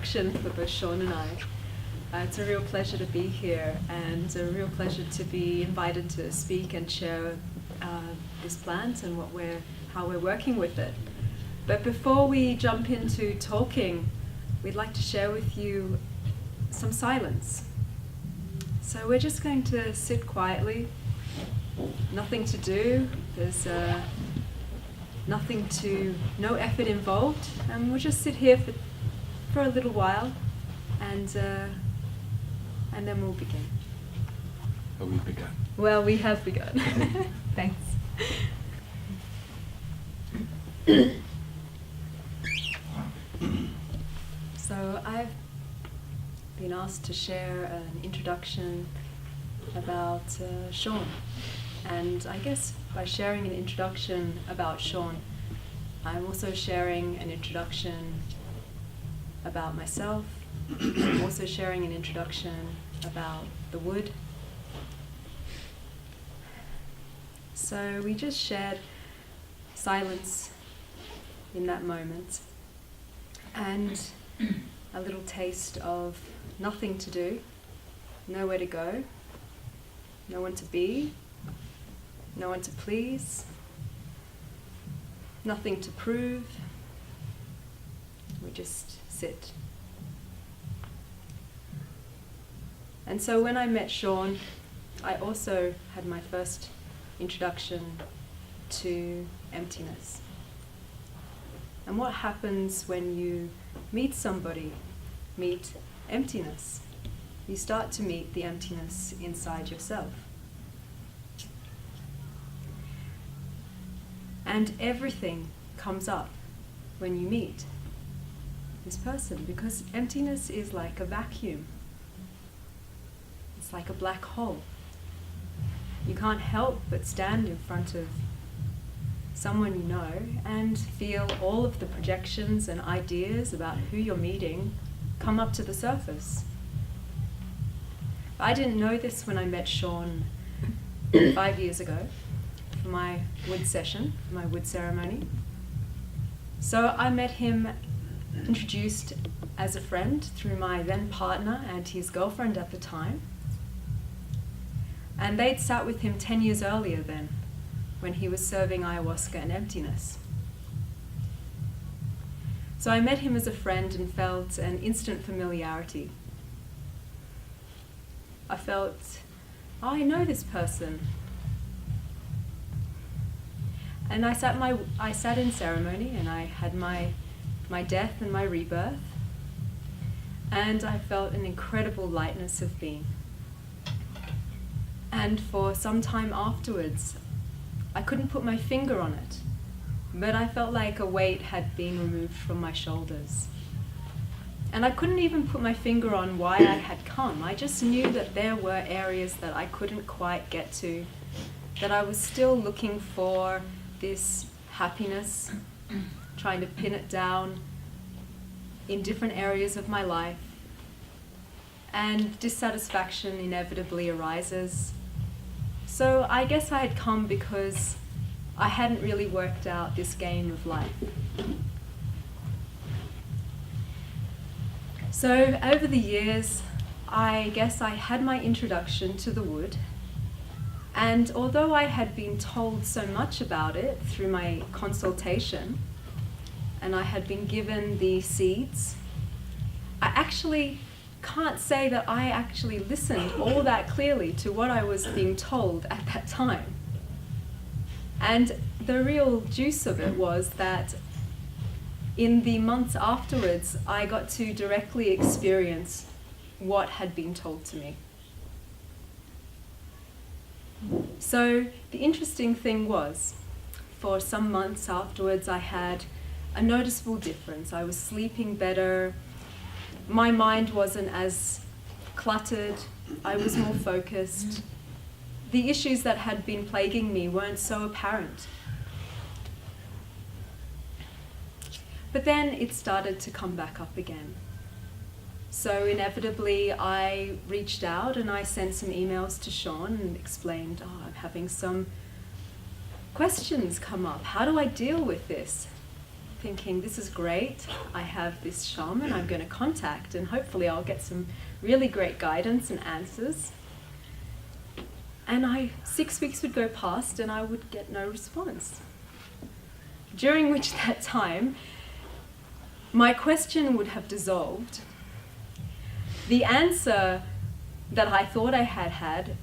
introduction for both Sean and I. It's a real pleasure to be here, and a real pleasure to be invited to speak and share this plant and how we're working with it. But before we jump into talking, we'd like to share with you some silence. So we're just going to sit quietly, nothing to do, there's no effort involved, and we'll just sit here for a little while, and then we'll begin. Have we begun? Well, we have begun. Thanks. So I've been asked to share an introduction about Sean. And I guess by sharing an introduction about Sean, I'm also sharing an introduction about myself. I'm also sharing an introduction about the wood. So we just shared silence in that moment, and a little taste of nothing to do, nowhere to go, no one to be, no one to please, nothing to prove. We just sit. And so when I met Sean, I also had my first introduction to emptiness. And what happens when you meet somebody, meet emptiness? You start to meet the emptiness inside yourself. And everything comes up when you meet this person, because emptiness is like a vacuum. It's like a black hole. You can't help but stand in front of someone you know and feel all of the projections and ideas about who you're meeting come up to the surface. I didn't know this when I met Sean 5 years ago for my wood session, my wood ceremony. So I met him introduced as a friend through my then partner and his girlfriend at the time. And they'd sat with him 10 years earlier then, when he was serving ayahuasca and emptiness. So I met him as a friend and felt an instant familiarity. I felt, oh, I know this person. And I sat in ceremony, and I had my death and my rebirth, and I felt an incredible lightness of being. And for some time afterwards, I couldn't put my finger on it, but I felt like a weight had been removed from my shoulders. And I couldn't even put my finger on why I had come. I just knew that there were areas that I couldn't quite get to, that I was still looking for this happiness, trying to pin it down in different areas of my life. And dissatisfaction inevitably arises. So I guess I had come because I hadn't really worked out this game of life. So over the years, I guess I had my introduction to the wood. And although I had been told so much about it through my consultation, and I had been given the seeds, I actually can't say that I actually listened all that clearly to what I was being told at that time. And the real juice of it was that in the months afterwards, I got to directly experience what had been told to me. So the interesting thing was, for some months afterwards, I had a noticeable difference. I was sleeping better. My mind wasn't as cluttered. I was more focused. The issues that had been plaguing me weren't so apparent. But then it started to come back up again. So inevitably I reached out and I sent some emails to Sean and explained, oh, I'm having some questions come up. How do I deal with this? thinking, this is great. I have this shaman I'm going to contact, and hopefully I'll get some really great guidance and answers. And 6 weeks would go past and I would get no response. During which that time, my question would have dissolved. The answer that I thought I had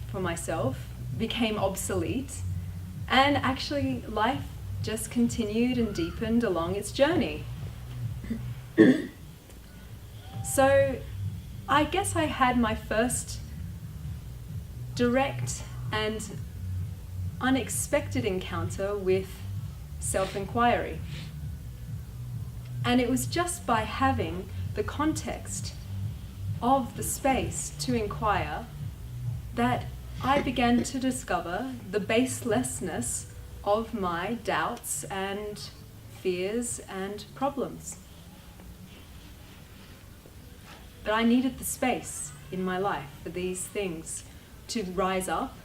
for myself became obsolete, and actually life just continued and deepened along its journey. So I guess I had my first direct and unexpected encounter with self-inquiry. And it was just by having the context of the space to inquire that I began to discover the baselessness of my doubts and fears and problems. But I needed the space in my life for these things to rise up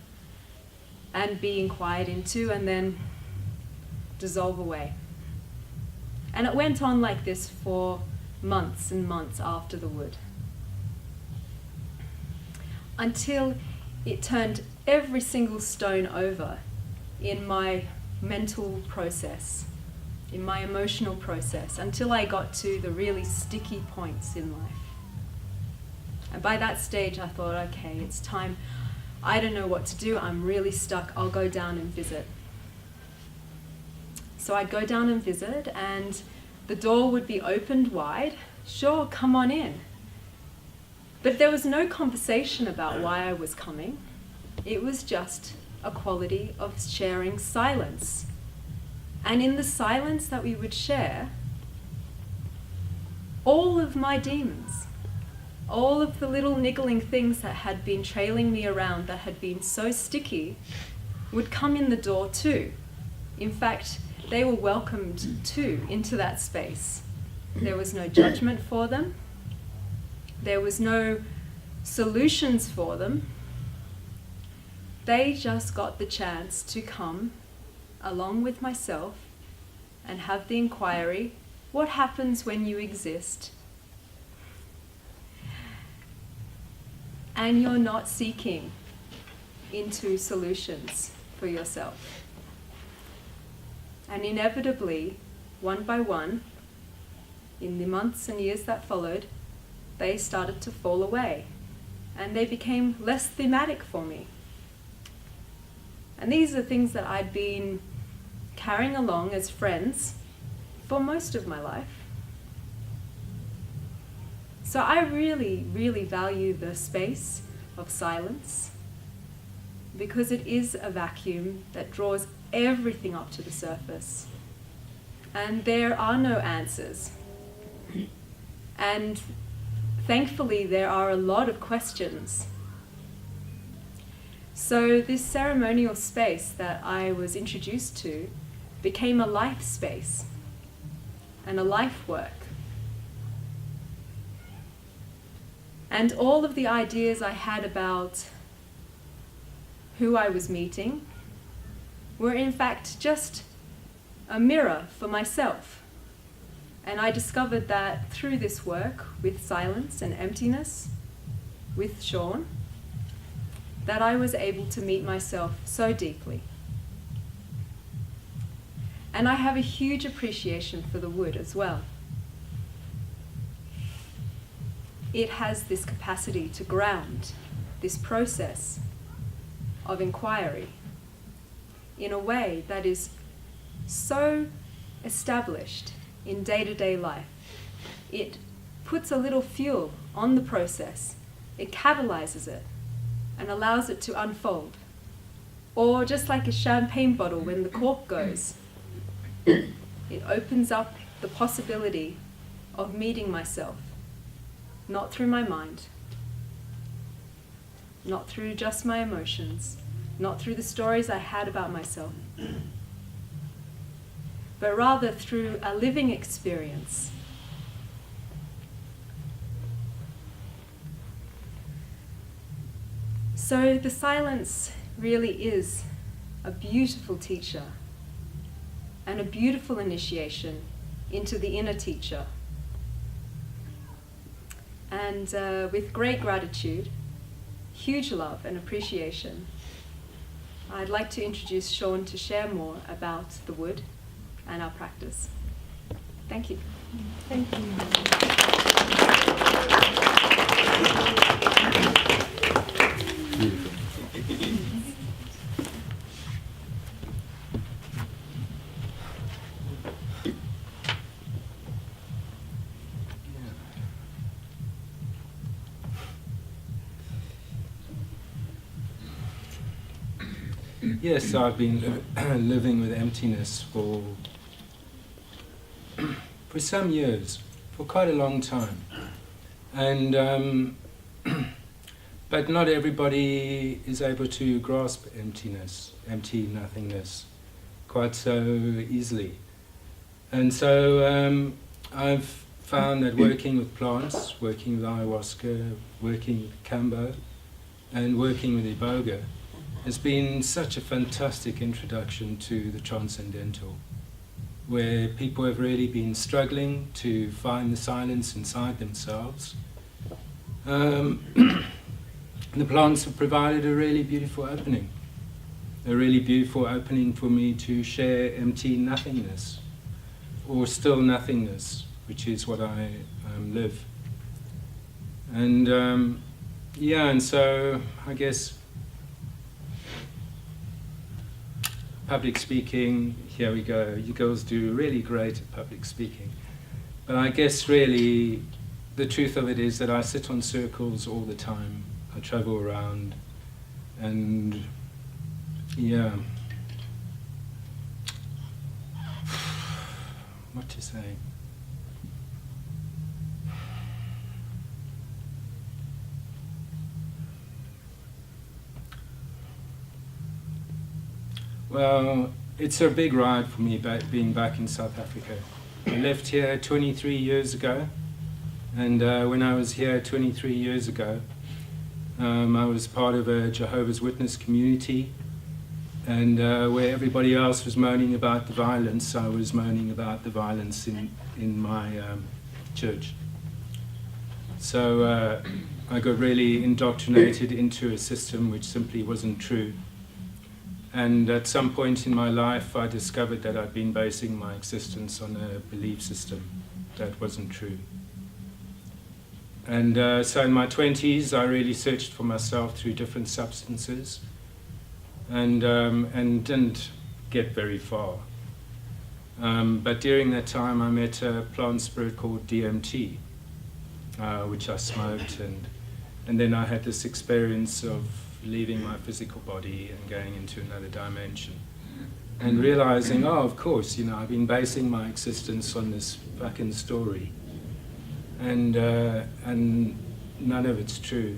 and be inquired into and then dissolve away. And it went on like this for months and months after the wood, until it turned every single stone over in my mental process, in my emotional process, until I got to the really sticky points in life. And by that stage I thought, okay, it's time. I don't know what to do. I'm really stuck. I'll go down and visit. So I'd go down and visit, and the door would be opened wide. Sure, come on in. But there was no conversation about why I was coming. It was just a quality of sharing silence. And in the silence that we would share, all of my demons, all of the little niggling things that had been trailing me around, that had been so sticky, would come in the door too. In fact, they were welcomed too into that space. There was no judgment for them. There was no solutions for them. They just got the chance to come along with myself and have the inquiry, what happens when you exist and you're not seeking into solutions for yourself? And inevitably, one by one, in the months and years that followed, they started to fall away, and they became less thematic for me. And these are things that I'd been carrying along as friends for most of my life. So I really, really value the space of silence, because it is a vacuum that draws everything up to the surface. And there are no answers. And thankfully, there are a lot of questions. So this ceremonial space that I was introduced to became a life space and a life work. And all of the ideas I had about who I was meeting were in fact just a mirror for myself. And I discovered that through this work with silence and emptiness, with Sean, that I was able to meet myself so deeply. And I have a huge appreciation for the wood as well. It has this capacity to ground this process of inquiry in a way that is so established in day-to-day life. It puts a little fuel on the process, it catalyzes it, and allows it to unfold. Or just like a champagne bottle when the cork goes, it opens up the possibility of meeting myself, not through my mind, not through just my emotions, not through the stories I had about myself, but rather through a living experience. So the silence really is a beautiful teacher. and a beautiful initiation into the inner teacher. And with great gratitude, huge love and appreciation, I'd like to introduce Sean to share more about the wood and our practice. Thank you. Thank you. Yes, I've been living with emptiness for some years, for quite a long time, and but not everybody is able to grasp emptiness, empty nothingness, quite so easily. And so I've found that working with plants, working with ayahuasca, working with kambo, and working with Iboga has been such a fantastic introduction to the transcendental, where people have really been struggling to find the silence inside themselves. The plants have provided a really beautiful opening for me to share empty nothingness, or still nothingness, which is what I live. And and so I guess public speaking, here we go. You girls do really great at public speaking. But I guess really the truth of it is that I sit on circles all the time. I travel around and what to say? Well, it's a big ride for me being back in South Africa. I left here 23 years ago, and when I was here 23 years ago, I was part of a Jehovah's Witness community, and where everybody else was moaning about the violence, I was moaning about the violence in my church. So I got really indoctrinated into a system which simply wasn't true. And at some point in my life, I discovered that I'd been basing my existence on a belief system that wasn't true. And so in my 20s, I really searched for myself through different substances, and didn't get very far. But during that time, I met a plant spirit called DMT, which I smoked, and then I had this experience of leaving my physical body and going into another dimension, and realizing, oh, of course, I've been basing my existence on this fucking story, and none of it's true.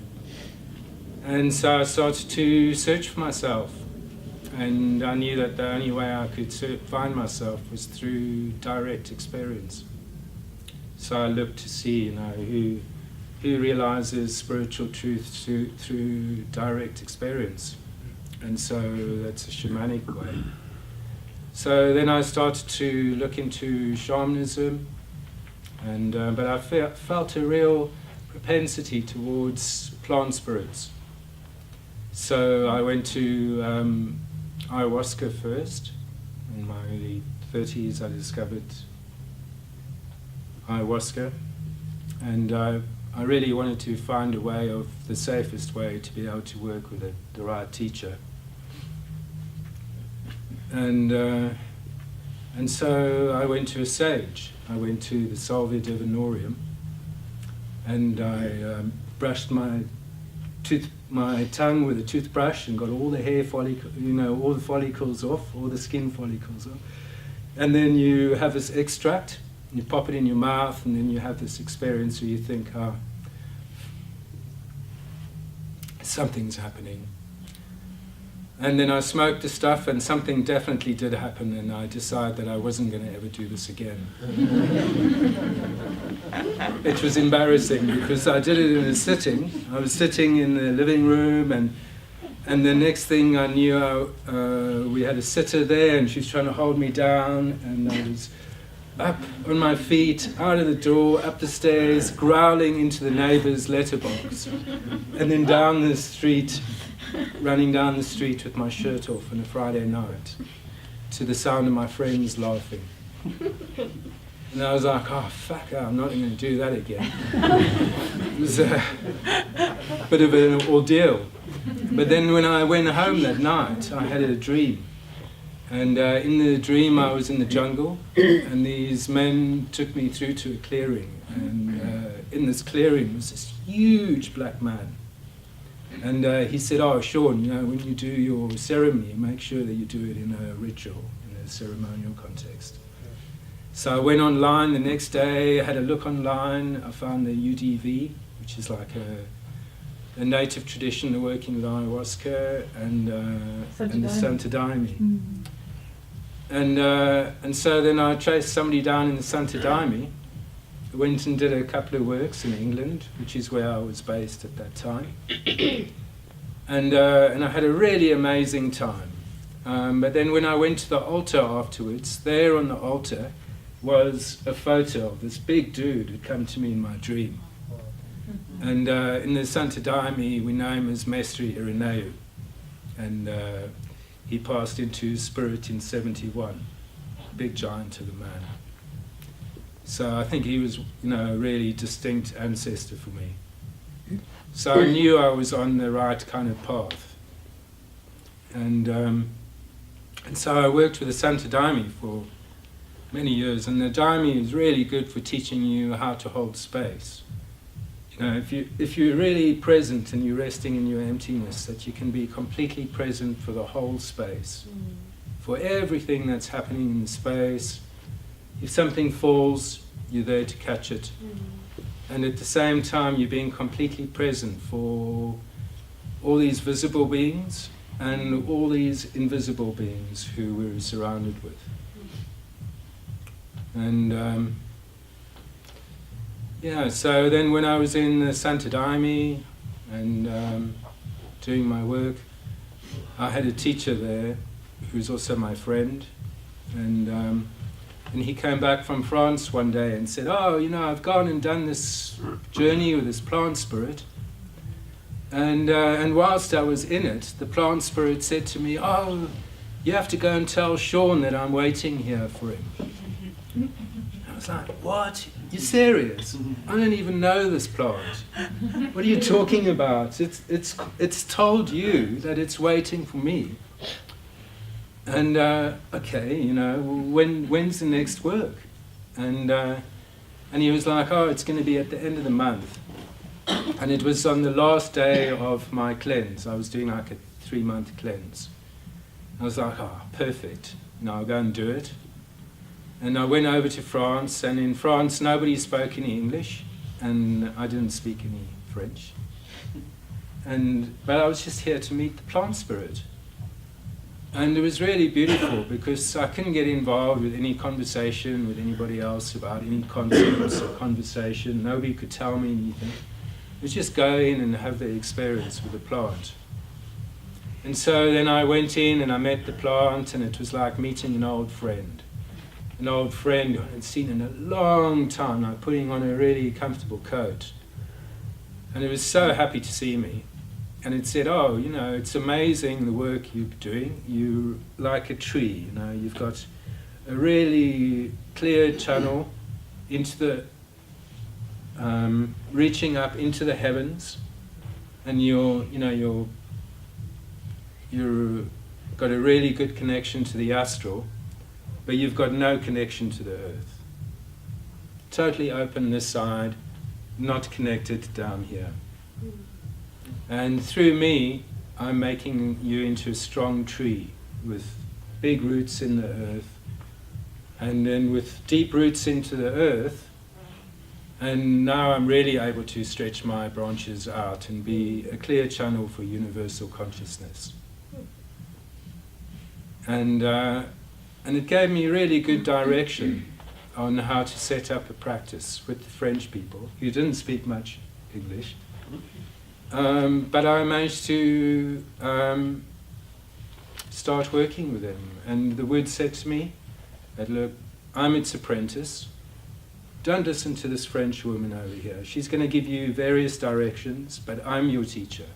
And so I started to search for myself, and I knew that the only way I could find myself was through direct experience. So I looked to see, who realizes spiritual truth through direct experience. And so that's a shamanic way. So then I started to look into shamanism, but I felt a real propensity towards plant spirits. So I went to ayahuasca first. In my early 30s I discovered ayahuasca, and I really wanted to find a way of the safest way to be able to work with the right teacher. And so I went to a sage. I went to the Salvia Divinorum, and I brushed my tongue with a toothbrush and got all the hair all the follicles off, all the skin follicles off. And then you have this extract, you pop it in your mouth, and then you have this experience where you think, something's happening. And then I smoked the stuff, and something definitely did happen, and I decided that I wasn't going to ever do this again. It was embarrassing because I did it in a sitting. I was sitting in the living room, and And the next thing I knew, we had a sitter there, and she was trying to hold me down, and I was up on my feet, out of the door, up the stairs, growling into the neighbour's letterbox, and then down the street, running down the street with my shirt off on a Friday night, to the sound of my friends laughing. And I was like, oh, fuck, I'm not going to do that again. It was a bit of an ordeal. But then when I went home that night, I had a dream. And in the dream, I was in the jungle, and these men took me through to a clearing. And in this clearing was this huge black man. And he said, oh, Sean, you know, when you do your ceremony, make sure that you do it in a ritual, in a ceremonial context. So I went online the next day, had a look online, I found the UDV, which is like a native tradition of working with ayahuasca, and the Santa Daime. And so then I traced somebody down in the Santa Daime, went and did a couple of works in England, which is where I was based at that time. And I had a really amazing time. But then when I went to the altar afterwards, there on the altar was a photo of this big dude who'd come to me in my dream. And in the Santa Daime, we know him as Mestre Irineu. And he passed into spirit in 71, big giant of a man. So I think he was, you know, a really distinct ancestor for me. So I knew I was on the right kind of path. And so I worked with the Santa Daime for many years, and the Daime is really good for teaching you how to hold space. You know, if you're really present and you're resting in your emptiness, that you can be completely present for the whole space, for everything that's happening in the space. If something falls, you're there to catch it. And at the same time, you're being completely present for all these visible beings and all these invisible beings who we're surrounded with. And yeah, so then when I was in the Santa Daime and doing my work, I had a teacher there who was also my friend, and he came back from France one day and said, oh, you know, I've gone and done this journey with this plant spirit, and whilst I was in it, the plant spirit said to me, oh, you have to go and tell Sean that I'm waiting here for him. I was like, what? You're serious? I don't even know this plant. What are you talking about? It's told you that it's waiting for me. And okay, you know, when's the next work? And he was like, oh, it's going to be at the end of the month. And it was on the last day of my cleanse. I was doing like a 3-month cleanse. I was like, oh, perfect. Now I'll go and do it. And I went over to France, and in France nobody spoke any English, and I didn't speak any French. But I was just here to meet the plant spirit. And it was really beautiful because I couldn't get involved with any conversation with anybody else about any concepts or conversation. Nobody could tell me anything. It was just go in and have the experience with the plant. And so then I went in and I met the plant, and it was like meeting an old friend. An old friend who I hadn't seen in a long time, like putting on a really comfortable coat. And it was so happy to see me. And it said, oh, you know, it's amazing the work you're doing. You're like a tree, you know, you've got a really clear channel into the, reaching up into the heavens. And you're got a really good connection to the astral, but you've got no connection to the earth. Totally open this side, not connected down here. And through me, I'm making you into a strong tree with big roots in the earth, and then with deep roots into the earth, and now I'm really able to stretch my branches out and be a clear channel for universal consciousness. And it gave me really good direction on how to set up a practice with the French people who didn't speak much English. But I managed to start working with him, and the word said to me that, look, I'm its apprentice. Don't listen to this French woman over here. She's going to give you various directions, but I'm your teacher.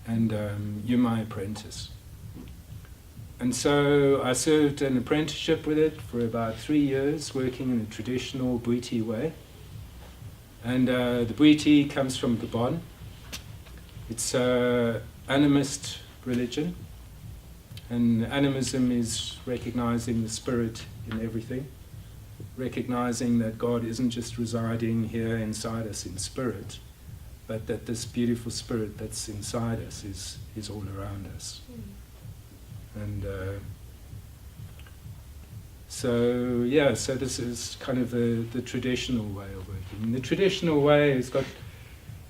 And you're my apprentice. And so I served an apprenticeship with it for about 3 years, working in a traditional Bwiti way. And the Bwiti comes from Gabon. It's an animist religion. And animism is recognizing the spirit in everything, recognizing that God isn't just residing here inside us in spirit, but that this beautiful spirit that's inside us is all around us. And so this is kind of the traditional way of working. And the traditional way has got,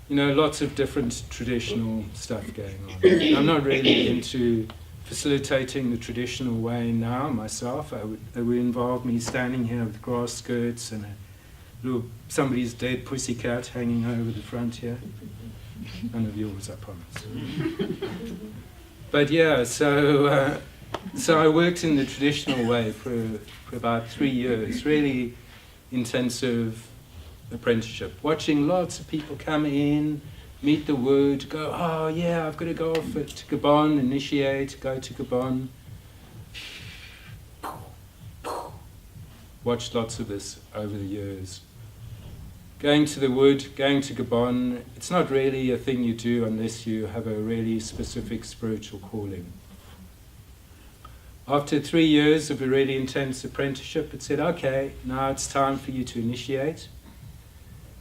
lots of different traditional stuff going on. I'm not really into facilitating the traditional way now myself. It would involve me standing here with grass skirts and somebody's dead pussycat hanging over the front here. None of yours, I promise. But so I worked in the traditional way for about 3 years, really intensive apprenticeship, watching lots of people come in, meet the word, go, oh yeah, I've got to go off to Gabon, initiate, go to Gabon. Watched lots of this over the years. Going to the wood, going to Gabon, it's not really a thing you do unless you have a really specific spiritual calling. After 3 years of a really intense apprenticeship, it said, okay, now it's time for you to initiate.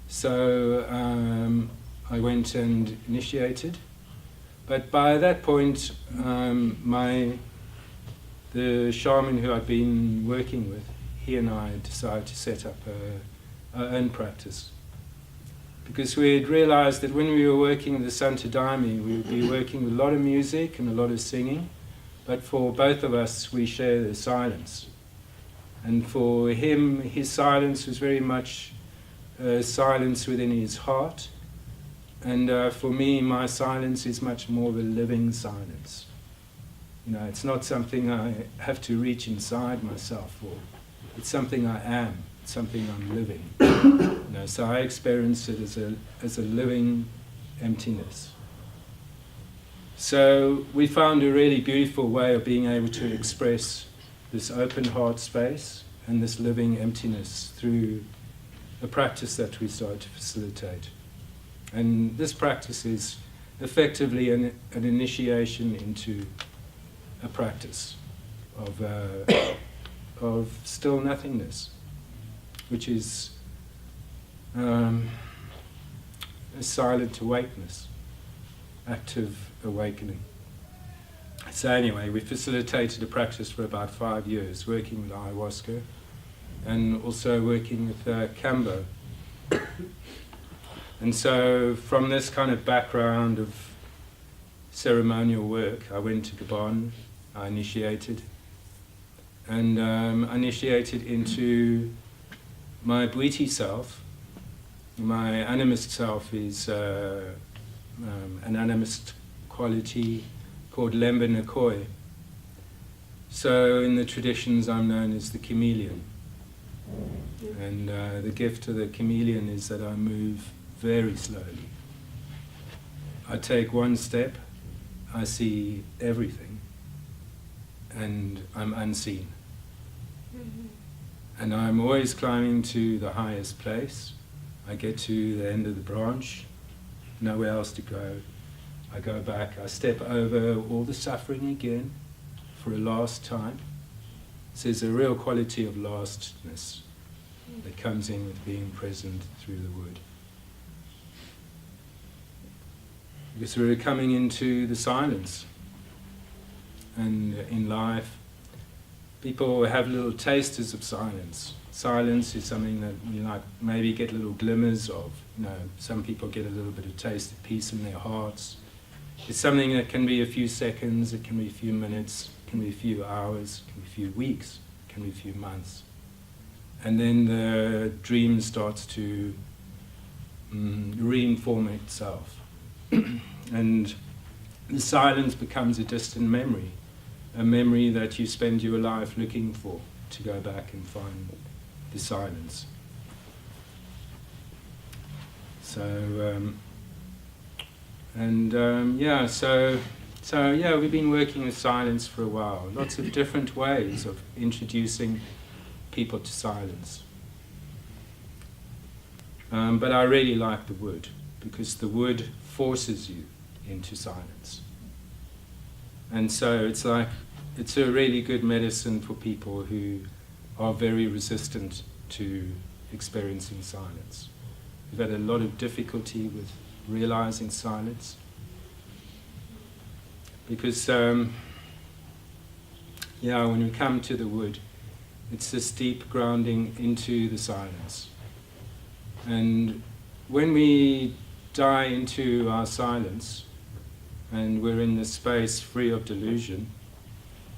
So I went and initiated. But by that point, the shaman who I'd been working with, he and I decided to set up our own practice. Because we had realized that when we were working with the Santa Daime, we would be working with a lot of music and a lot of singing, but for both of us, we share the silence. And for him, his silence was very much silence within his heart. And for me, my silence is much more of a living silence. It's not something I have to reach inside myself for. It's something I am. It's something I'm living. So I experience it as a living emptiness. So we found a really beautiful way of being able to express this open heart space and this living emptiness through a practice that we started to facilitate. And this practice is effectively an initiation into a practice of still nothingness, which is a silent awakeness, active awakening. So anyway, we facilitated a practice for about 5 years, working with ayahuasca and also working with Kambo. And so from this kind of background of ceremonial work, I went to Gabon, I initiated, and I initiated into my Bwiti self. My animist self is an animist quality called Lemba Nicole. So in the traditions I'm known as the chameleon. And the gift of the chameleon is that I move very slowly. I take one step, I see everything, and I'm unseen. And I'm always climbing to the highest place. I get to the end of the branch, nowhere else to go. I go back, I step over all the suffering again for a last time. So there's a real quality of lastness that comes in with being present through the wood. Because we're coming into the silence. And in life, people have little tasters of silence. Silence is something that we maybe get little glimmers of. Some people get a little bit of taste of peace in their hearts. It's something that can be a few seconds, it can be a few minutes, it can be a few hours, it can be a few weeks, it can be a few months. And then the dream starts to re-inform itself. And the silence becomes a distant memory, a memory that you spend your life looking for, to go back and find the silence. So, we've been working with silence for a while. Lots of different ways of introducing people to silence. But I really like the wood, because the wood forces you into silence. And so it's a really good medicine for people who are very resistant to experiencing silence. We've had a lot of difficulty with realizing silence, because when we come to the wood, it's this deep grounding into the silence. And when we die into our silence, and we're in this space free of delusion,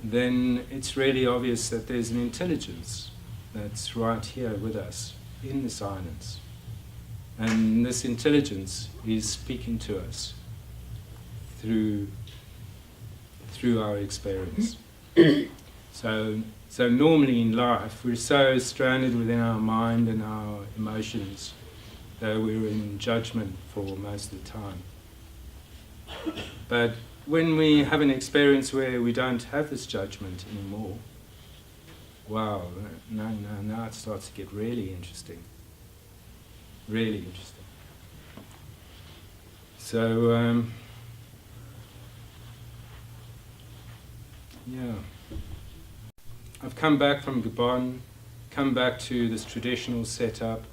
then it's really obvious that there's an intelligence that's right here with us in the silence. And this intelligence is speaking to us through our experience. So normally in life, we're so stranded within our mind and our emotions that we're in judgment for most of the time. But when we have an experience where we don't have this judgment anymore, wow, now it starts to get really interesting. Really interesting. So, I've come back from Gabon, come back to this traditional setup,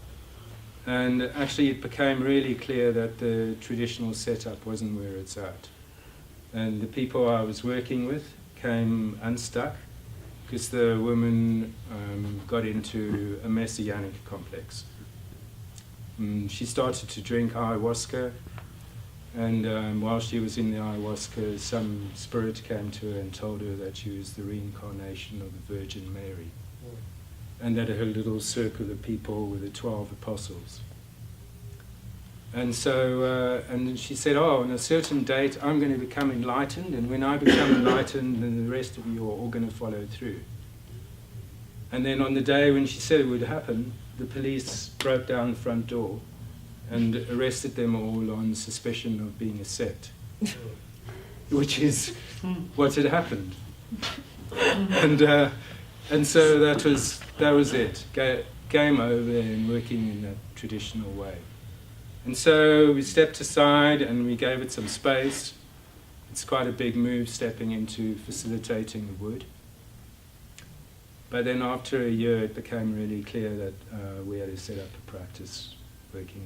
and actually it became really clear that the traditional setup wasn't where it's at. And the people I was working with came unstuck because the woman got into a messianic complex. She started to drink ayahuasca, and while she was in the ayahuasca, some spirit came to her and told her that she was the reincarnation of the Virgin Mary, and that her little circle of people were the 12 apostles. And so, and she said, on a certain date I'm going to become enlightened, and when I become enlightened, then the rest of you are all going to follow through. And then on the day when she said it would happen, the police broke down the front door and arrested them all on suspicion of being a sect, which is what had happened. And so that was it. Game over in working in that traditional way. And so we stepped aside and we gave it some space. It's quite a big move stepping into facilitating the wood. But then after a year it became really clear that we had to set up a practice working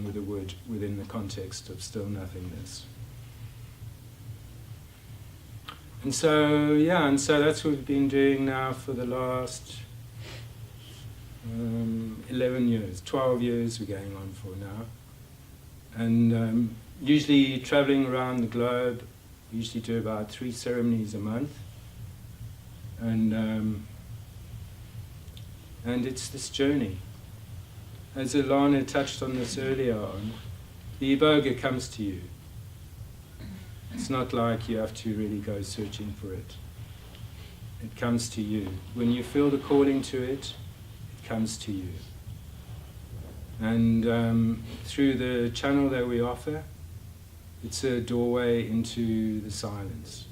with the wood within the context of still nothingness. And so that's what we've been doing now for the last 11 years, 12 years we're going on for now. And usually traveling around the globe, we usually do about 3 ceremonies a month. And it's this journey. As Alana touched on this earlier on, the Iboga comes to you. It's not like you have to really go searching for it. It comes to you. When you feel the calling to it, it comes to you. And through the channel that we offer, it's a doorway into the silence.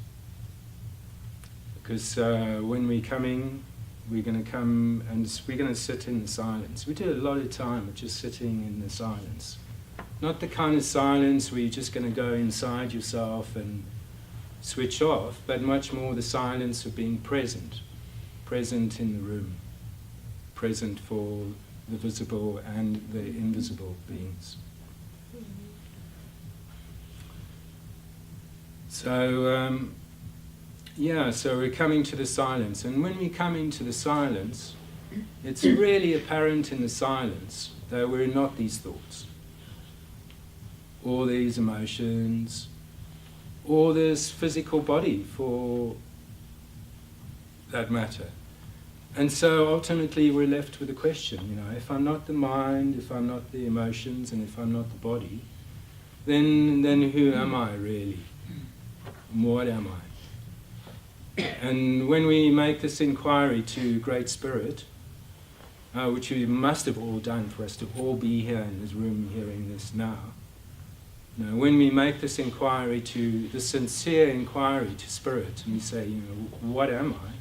Because when we're coming, we're going to come and we're going to sit in the silence. We do a lot of time just sitting in the silence. Not the kind of silence where you're just going to go inside yourself and switch off, but much more the silence of being present. Present in the room. Present for the visible and the invisible beings. So, so we're coming to the silence. And when we come into the silence, it's really apparent in the silence that we're not these thoughts, or these emotions, or this physical body for that matter. And so ultimately we're left with a question, if I'm not the mind, if I'm not the emotions, and if I'm not the body, then who am I really? And what am I? And when we make this inquiry to Great Spirit, which we must have all done for us to all be here in this room hearing this now, when we make this inquiry to, the sincere inquiry to Spirit, and we say, what am I?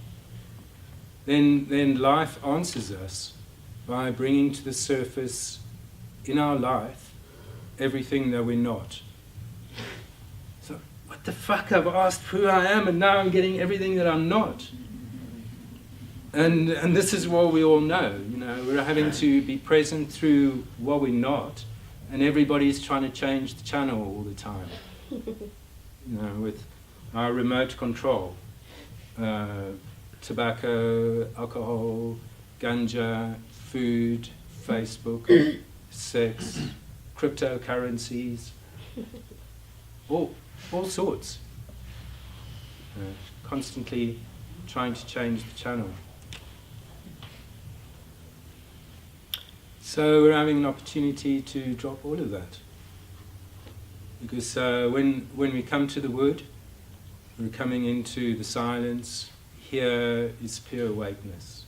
Then life answers us by bringing to the surface in our life everything that we're not. So, what the fuck, I've asked who I am and now I'm getting everything that I'm not. And this is what we all know, we're having to be present through what we're not, and everybody's trying to change the channel all the time. With our remote control. Tobacco, alcohol, ganja, food, Facebook, sex, cryptocurrencies, all sorts. Constantly trying to change the channel. So we're having an opportunity to drop all of that. Because when we come to the Word, we're coming into the silence. Here is pure awakeness.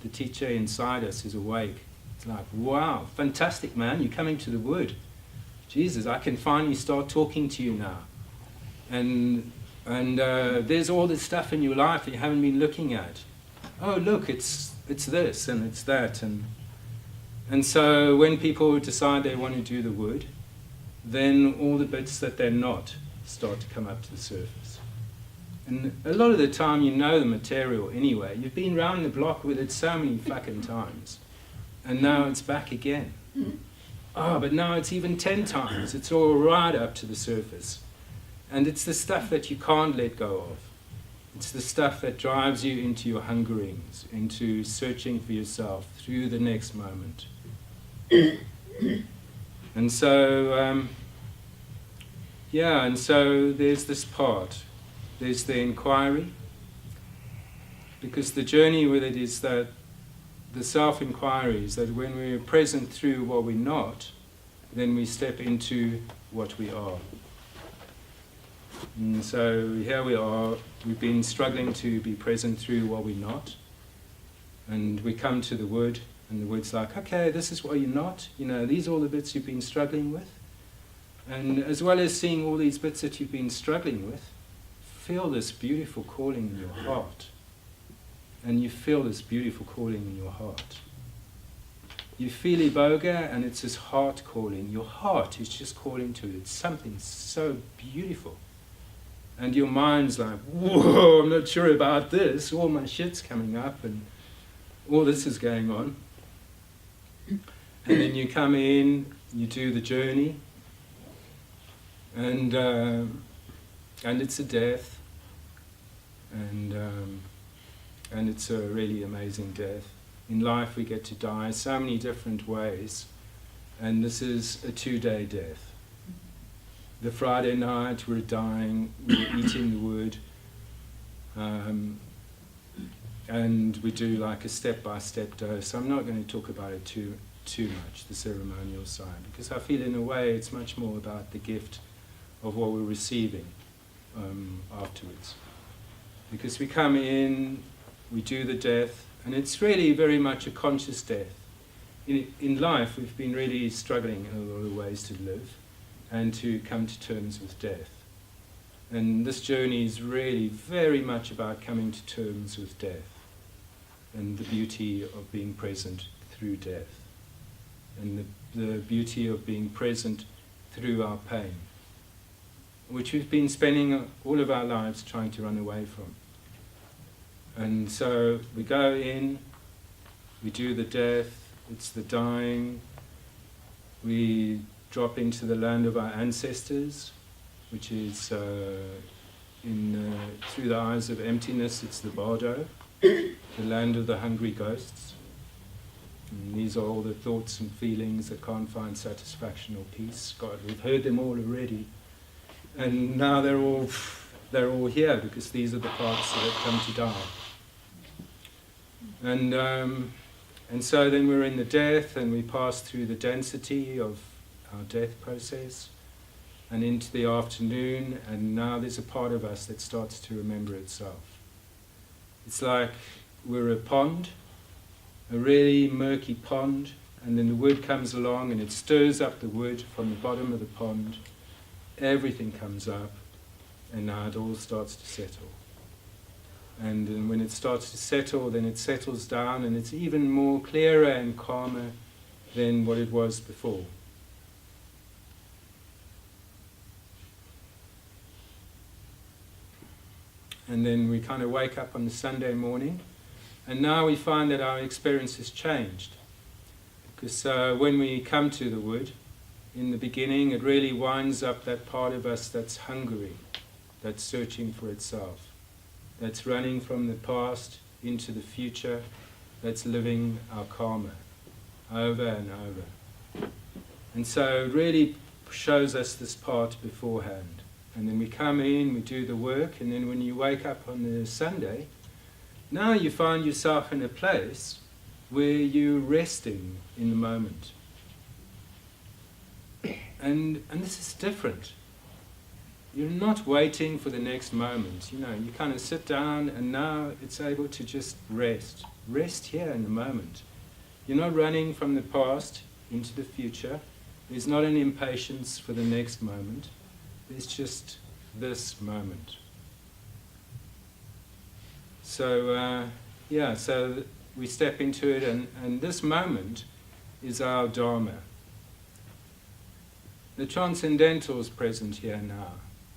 The teacher inside us is awake. It's like, wow, fantastic, man, you're coming to the Word. Jesus, I can finally start talking to you now. And there's all this stuff in your life that you haven't been looking at. Oh, look, it's this and it's that. And so when people decide they want to do the Word, then all the bits that they're not start to come up to the surface. And a lot of the time you know the material anyway. You've been round the block with it so many fucking times. And now it's back again. Oh, but now it's even 10 times. It's all right up to the surface. And it's the stuff that you can't let go of. It's the stuff that drives you into your hungerings, into searching for yourself through the next moment. And so, and so there's this part. There's the inquiry, because the journey with it is that the self-inquiry is that when we're present through what we're not, then we step into what we are. And so here we are, we've been struggling to be present through what we're not, and we come to the Word, and the Word's like, okay, this is what you're not, these are all the bits you've been struggling with, and as well as seeing all these bits that you've been struggling with, feel this beautiful calling in your heart. And you feel this beautiful calling in your heart. You feel Iboga and it's this heart calling. Your heart is just calling to it. It's something so beautiful. And your mind's like, whoa, I'm not sure about this. All my shit's coming up and all this is going on. And then you come in, you do the journey. And it's a death. And it's a really amazing death. In life we get to die so many different ways, and this is a 2-day death. The Friday night we're dying, we're eating the Word, and we do like a step-by-step dose. I'm not going to talk about it too much, the ceremonial side, because I feel in a way it's much more about the gift of what we're receiving afterwards. Because we come in, we do the death, and it's really very much a conscious death. In life, we've been really struggling in a lot of ways to live and to come to terms with death. And this journey is really very much about coming to terms with death and the beauty of being present through death and the beauty of being present through our pain, which we've been spending all of our lives trying to run away from. And so we go in, we do the death, it's the dying, we drop into the land of our ancestors, which is through the eyes of emptiness, it's the Bardo, the land of the hungry ghosts. And these are all the thoughts and feelings that can't find satisfaction or peace. God, we've heard them all already. And now they're all here because these are the parts that have come to die. And so then we're in the death, and we pass through the density of our death process and into the afternoon, and now there's a part of us that starts to remember itself. It's like we're a pond, a really murky pond, and then the wood comes along and it stirs up the wood from the bottom of the pond. Everything comes up, and now it all starts to settle. And then when it starts to settle, then it settles down, and it's even more clearer and calmer than what it was before. And then we kind of wake up on the Sunday morning, and now we find that our experience has changed. Because when we come to the wood, in the beginning, it really winds up that part of us that's hungry, that's searching for itself, that's running from the past into the future, that's living our karma over and over. And so it really shows us this part beforehand. And then we come in, we do the work, and then when you wake up on the Sunday, now you find yourself in a place where you're resting in the moment. And this is different. You're not waiting for the next moment. You kind of sit down, and now it's able to just rest. Rest here in the moment. You're not running from the past into the future. There's not an impatience for the next moment. There's just this moment. So, so we step into it, and this moment is our Dharma. The transcendental is present here now.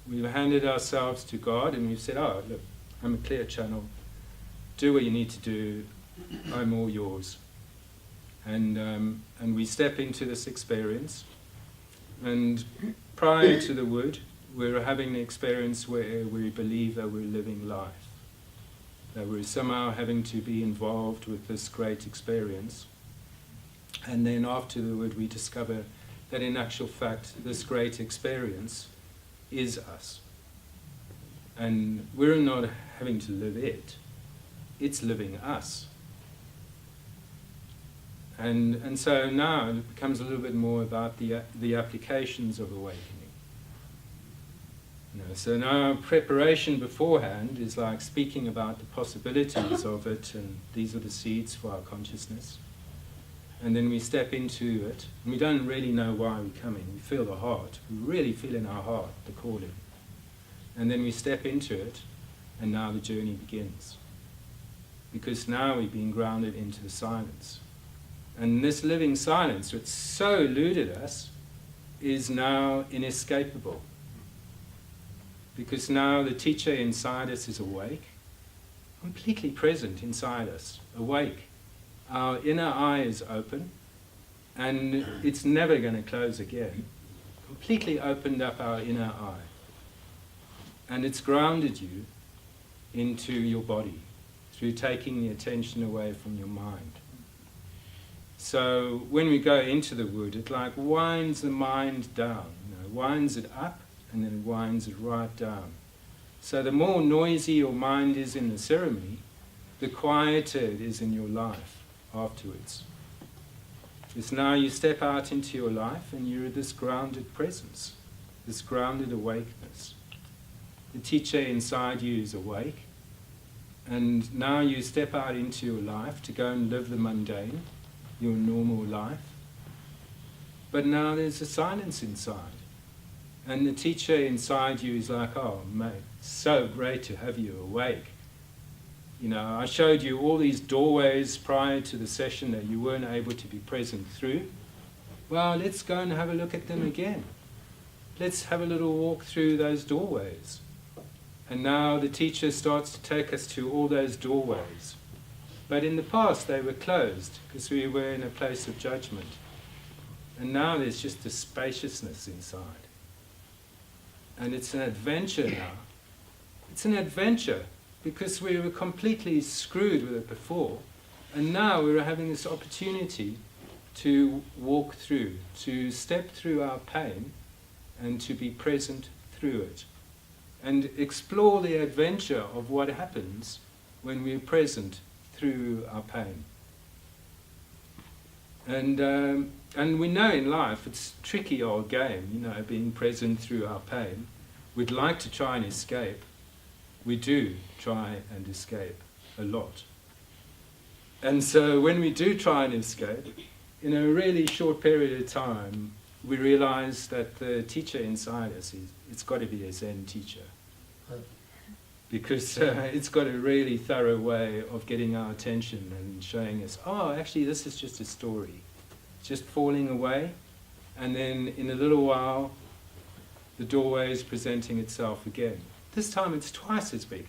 We've handed ourselves to God, and we've said, oh, look, I'm a clear channel. Do what you need to do. I'm all yours. And we step into this experience. And prior to the wood, we're having the experience where we believe that we're living life, that we're somehow having to be involved with this great experience. And then after the wood, we discover that in actual fact, this great experience is us. And we're not having to live it, it's living us. And so now it becomes a little bit more about the applications of awakening. So now preparation beforehand is like speaking about the possibilities of it, and these are the seeds for our consciousness. And then we step into it, and we don't really know why we're coming. We feel the heart. We really feel in our heart the calling. And then we step into it, and now the journey begins. Because now we've been grounded into the silence. And this living silence, which so eluded us, is now inescapable. Because now the teacher inside us is awake, completely present inside us, awake. Our inner eye is open, and it's never going to close again. Completely opened up our inner eye. And it's grounded you into your body through taking the attention away from your mind. So when we go into the wood, it like winds the mind down, winds it up, and then winds it right down. So the more noisy your mind is in the ceremony, the quieter it is in your life afterwards. Because now you step out into your life and you're this grounded presence, this grounded awakeness. The teacher inside you is awake, and now you step out into your life to go and live the mundane, your normal life. But now there's a silence inside. And the teacher inside you is like, oh mate, so great to have you awake. I showed you all these doorways prior to the session that you weren't able to be present through. Well, let's go and have a look at them again. Let's have a little walk through those doorways. And now the teacher starts to take us to all those doorways. But in the past they were closed because we were in a place of judgment. And now there's just a spaciousness inside. And it's an adventure now. It's an adventure because we were completely screwed with it before. And now we're having this opportunity to walk through, to step through our pain and to be present through it. And explore the adventure of what happens when we're present through our pain. And we know in life it's a tricky old game, you know, being present through our pain. We'd like to try and escape. We do try and escape a lot. And so when we do try and escape, in a really short period of time, we realize that the teacher inside us, it's got to be a Zen teacher. Because it's got a really thorough way of getting our attention and showing us, oh, actually this is just a story. It's just falling away, and then in a little while, the doorway is presenting itself again. This time it's twice as big.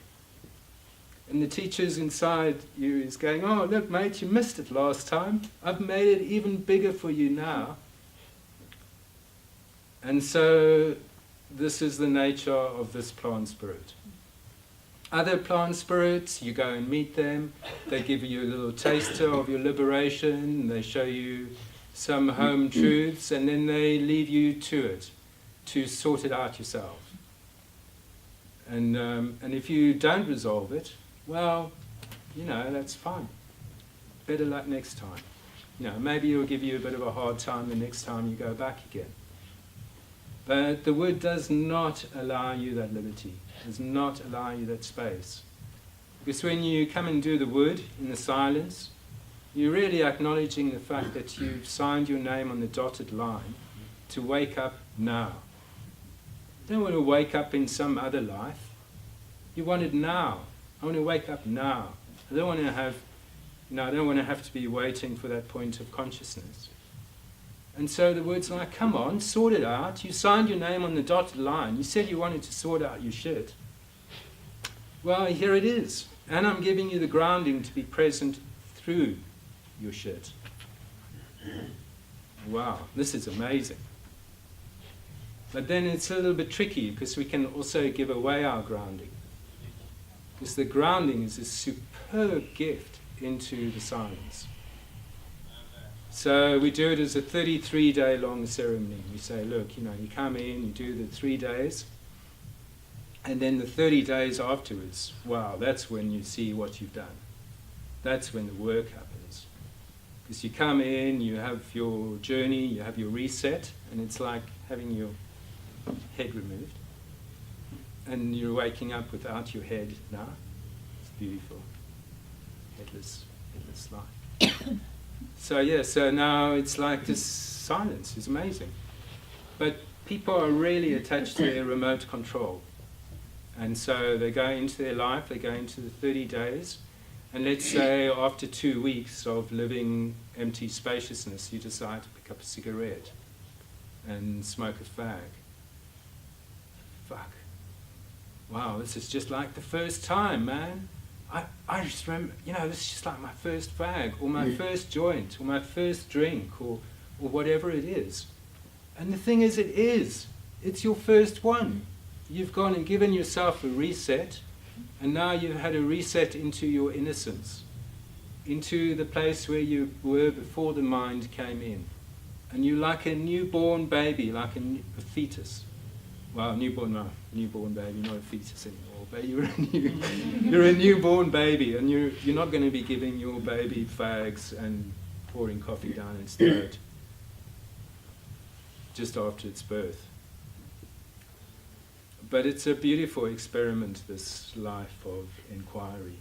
And the teacher's inside you is going, oh, look, mate, you missed it last time. I've made it even bigger for you now. And so this is the nature of this plant spirit. Other plant spirits, you go and meet them, they give you a little taster of your liberation, they show you some home truths, and then they leave you to it, to sort it out yourself. And if you don't resolve it, well, you know, that's fine. Better luck next time. You know, maybe it'll give you a bit of a hard time the next time you go back again. But the wood does not allow you that liberty, does not allow you that space. Because when you come and do the wood in the silence, you're really acknowledging the fact that you've signed your name on the dotted line to wake up now. You don't want to wake up in some other life. You want it now. I want to wake up now. I don't want to have, I don't want to have to be waiting for that point of consciousness. And so the word's like, come on, sort it out. You signed your name on the dotted line. You said you wanted to sort out your shit. Well, here it is. And I'm giving you the grounding to be present through your shit. Wow, this is amazing. But then it's a little bit tricky because we can also give away our grounding. Because the grounding is a superb gift into the silence. So we do it as a 33-day long ceremony. We say, look, you come in, you do the 3 days, and then the 30 days afterwards, wow, that's when you see what you've done. That's when the work happens. Because you come in, you have your journey, you have your reset, and it's like having your head removed. And you're waking up without your head now. It's beautiful. Headless life. So now it's like this silence is amazing. But people are really attached to their remote control. And so they go into their life, they go into the 30 days, and let's say after 2 weeks of living empty spaciousness, you decide to pick up a cigarette and smoke a fag. Fuck. Wow, this is just like the first time, man. I just remember, this is just like my first fag, or my first joint, or my first drink, or whatever it is. And the thing is, it's your first one. You've gone and given yourself a reset, and now you've had a reset into your innocence, into the place where you were before the mind came in. And you're like a newborn baby, like a fetus. Well, newborn baby, not a fetus anymore, but you're a newborn baby, and you're not going to be giving your baby fags and pouring coffee down its throat just after its birth. But it's a beautiful experiment, this life of inquiry,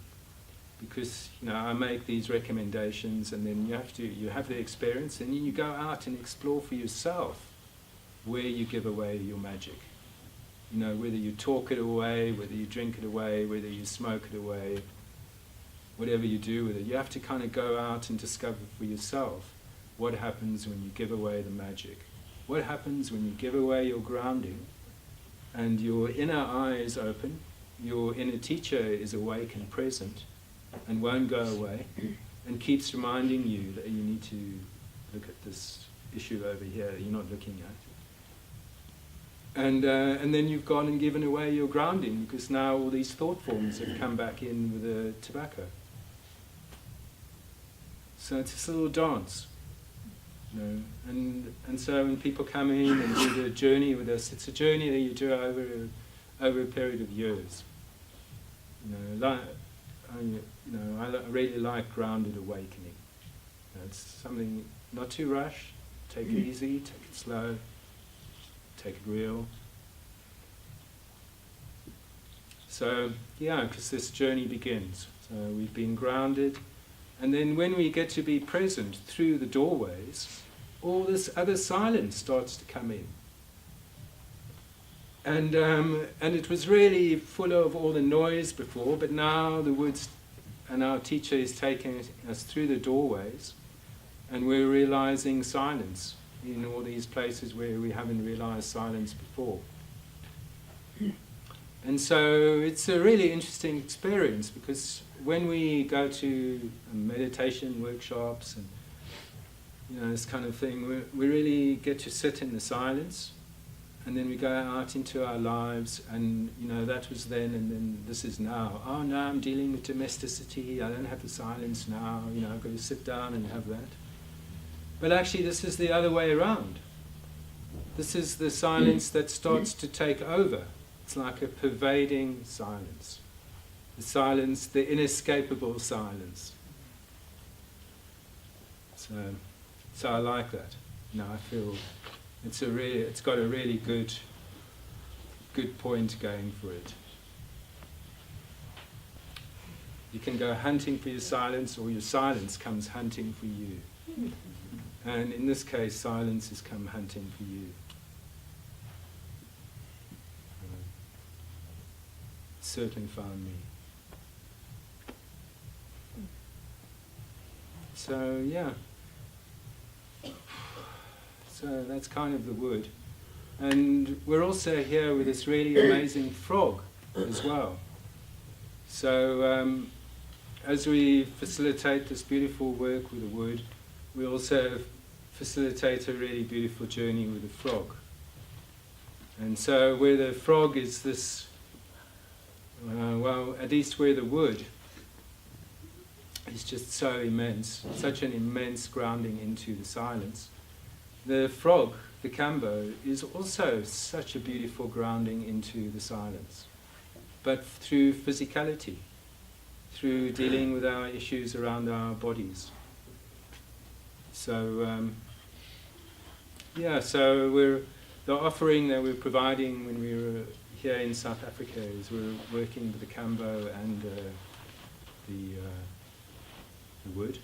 because I make these recommendations, and then you have the experience, and then you go out and explore for yourself where you give away your magic. Whether you talk it away, whether you drink it away, whether you smoke it away, whatever you do with it, you have to kind of go out and discover for yourself what happens when you give away the magic. What happens when you give away your grounding and your inner eye is open, your inner teacher is awake and present and won't go away and keeps reminding you that you need to look at this issue over here that you're not looking at. And then you've gone and given away your grounding, because now all these thought forms have come back in with the tobacco. So it's this little dance. And so when people come in and do the journey with us, it's a journey that you do over a period of years. I really like grounded awakening. It's something not too rush. Take it easy, take it slow, take it real. So, because this journey begins. So we've been grounded, and then when we get to be present through the doorways, all this other silence starts to come in. And it was really full of all the noise before, but now the woods and our teacher is taking us through the doorways, and we're realizing silence in all these places where we haven't realized silence before. And so it's a really interesting experience, because when we go to meditation workshops and this kind of thing, we really get to sit in the silence, and then we go out into our lives, and that was then, and then this is now. Oh, now I'm dealing with domesticity, I don't have the silence now, I've got to sit down and have that. But actually this is the other way around. This is the silence that starts to take over. It's like a pervading silence. The silence, the inescapable silence. So I like that. I feel it's got a really good point going for it. You can go hunting for your silence, or your silence comes hunting for you. And in this case, silence has come hunting for you. Certainly found me. So so that's kind of the wood. And we're also here with this really amazing frog as well. So as we facilitate this beautiful work with the wood, we also facilitate a really beautiful journey with the frog. And so where the frog is this, at least where the wood is just so immense, such an immense grounding into the silence, the frog, the kambo, is also such a beautiful grounding into the silence, but through physicality, through dealing with our issues around our bodies. So so the offering that we're providing when we were here in South Africa is we're working with the kambo and the wood,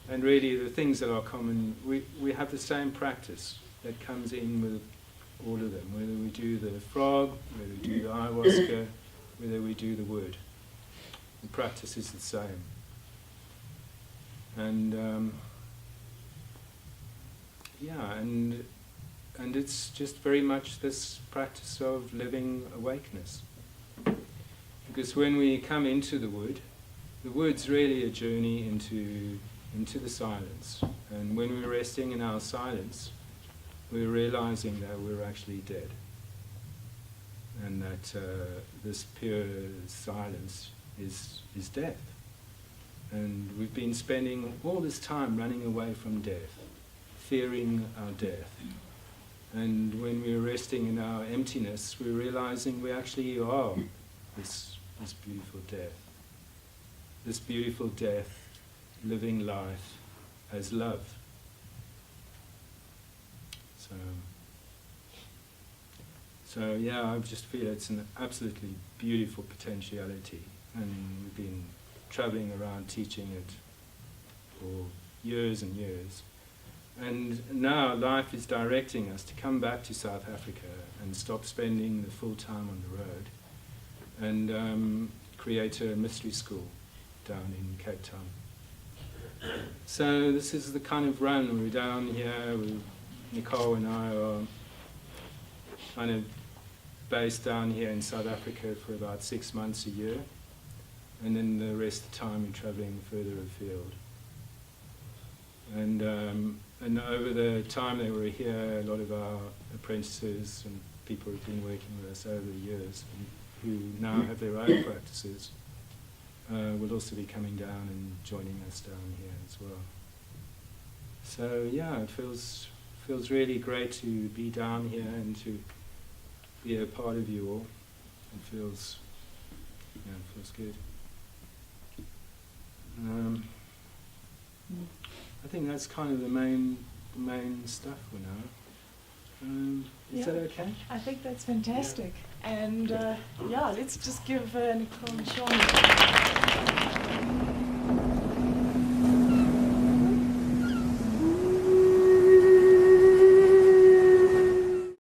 and really the things that are common, we have the same practice that comes in with all of them, whether we do the frog, whether we do the ayahuasca, whether we do the wood. The practice is the same. And and it's just very much this practice of living awakeness. Because when we come into the wood's really a journey into the silence. And when we're resting in our silence, we're realizing that we're actually dead. And that this pure silence is death. And we've been spending all this time running away from death, fearing our death. And when we're resting in our emptiness, we're realizing we actually are this beautiful death. This beautiful death, living life as love. So I just feel it's an absolutely beautiful potentiality, and we've been traveling around teaching it for years and years. And now life is directing us to come back to South Africa and stop spending the full time on the road, and create a mystery school down in Cape Town. So this is the kind of run. We're down here, Nicole and I are kind of based down here in South Africa for about 6 months a year, and then the rest of the time we're travelling further afield. And over the time they were here, a lot of our apprentices and people who've been working with us over the years, and who now have their own practices, will also be coming down and joining us down here as well. So it feels really great to be down here and to be a part of you all. It feels Yeah, it feels good. I think that's kind of the main stuff for now. Is that okay? I think that's fantastic. And yeah, let's just give Nicole and Sean